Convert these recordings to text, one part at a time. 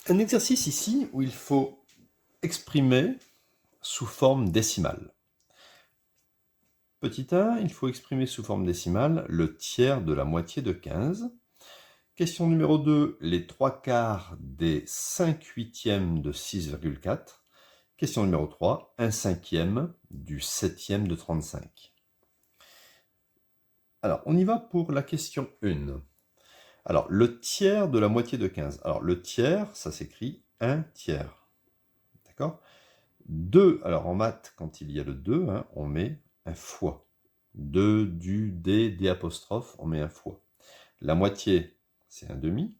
Un exercice ici où il faut exprimer sous forme décimale. Petit 1, il faut exprimer sous forme décimale le tiers de la moitié de 15. Question numéro 2, les 3/4 des 5/8 de 6,4. Question numéro 3, 1/5 du 7e de 35. Alors, on y va pour la question 1. Alors, le tiers de la moitié de 15. Alors, le tiers, ça s'écrit 1 tiers. D'accord ? 2, alors en maths, quand il y a le 2, on met un fois. 2, du, des, des apostrophes, on met un fois. La moitié, c'est un demi.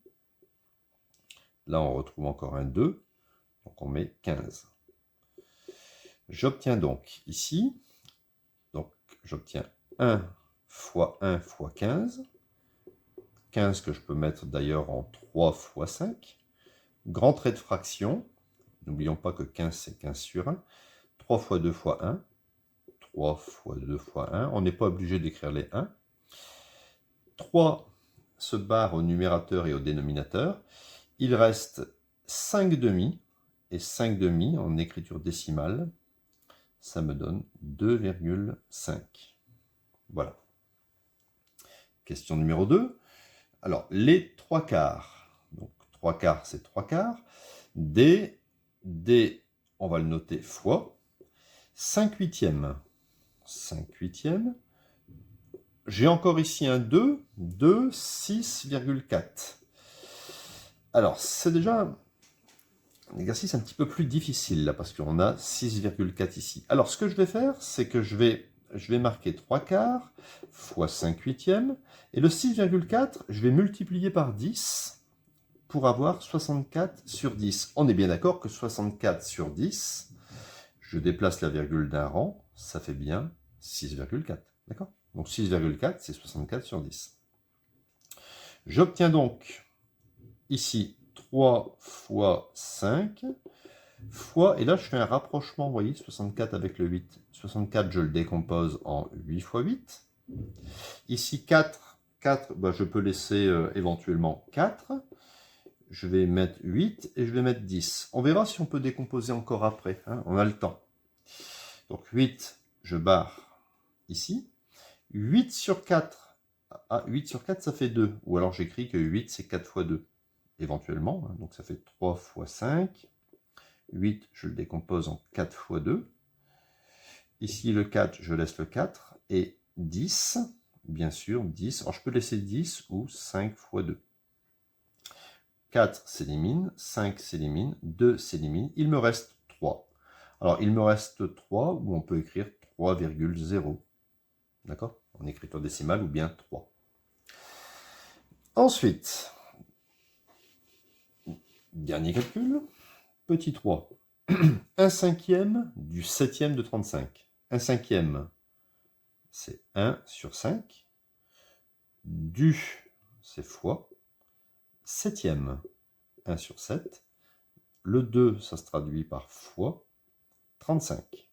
Là, on retrouve encore un 2, donc on met 15. J'obtiens donc ici, j'obtiens 1 fois 1 fois 15. 15 que je peux mettre d'ailleurs en 3 fois 5. Grand trait de fraction, n'oublions pas que 15 c'est 15 sur 1. 3 fois 2 fois 1. 3 fois 2 fois 1. On n'est pas obligé d'écrire les 1. 3 se barre au numérateur et au dénominateur. Il reste 5 demi. Et 5 demi en écriture décimale, ça me donne 2,5. Voilà. Question numéro 2. Alors, les 3/4. Donc, 3/4, c'est 3/4. D, on va le noter fois. 5/8. 5/8. J'ai encore ici un 2, 6,4. Alors, c'est déjà un exercice un petit peu plus difficile, là, parce qu'on a 6,4 ici. Alors, ce que je vais faire, c'est que je vais marquer 3/4 fois 5/8, et le 6,4, je vais multiplier par 10 pour avoir 64 sur 10. On est bien d'accord que 64 sur 10, je déplace la virgule d'un rang, ça fait bien 6,4. D'accord ? Donc 6,4, c'est 64 sur 10. J'obtiens donc ici 3 fois 5 fois, et là je fais un rapprochement, vous voyez, 64 avec le 8. 64, je le décompose en 8 fois 8. Ici 4, je peux laisser éventuellement 4. Je vais mettre 8 et je vais mettre 10. On verra si on peut décomposer encore après, on a le temps. Donc 8, je barre ici. 8 sur 4, 8 sur 4 ça fait 2. Ou alors j'écris que 8 c'est 4 fois 2, éventuellement. Donc ça fait 3 fois 5. 8, je le décompose en 4 fois 2. Ici le 4, je laisse le 4. Et 10, bien sûr, 10. Alors je peux laisser 10 ou 5 fois 2. 4 s'élimine, 5 s'élimine, 2 s'élimine. Il me reste 3. Alors il me reste 3, où on peut écrire 3,0. D'accord ? En écriture décimale ou bien 3. Ensuite, dernier calcul, petit 3. 1/5 du 7e de 35. 1/5, c'est 1 sur 5. Du, c'est fois. 7e, 1 sur 7. Le 2, ça se traduit par fois. 35.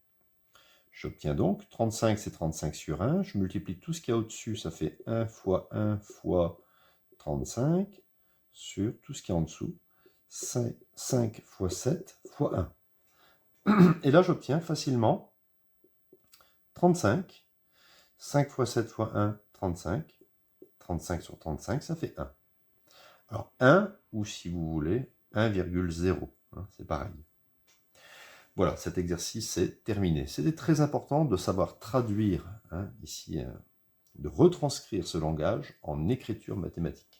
J'obtiens donc 35, c'est 35 sur 1. Je multiplie tout ce qu'il y a au-dessus, ça fait 1 fois 35 sur tout ce qu'il y a en dessous. 5 fois 7 fois 1. Et là, j'obtiens facilement 35. 5 fois 7 fois 1, 35. 35 sur 35, ça fait 1. Alors 1, ou si vous voulez, 1,0. C'est pareil. Voilà, cet exercice est terminé. C'était très important de savoir traduire, ici, de retranscrire ce langage en écriture mathématique.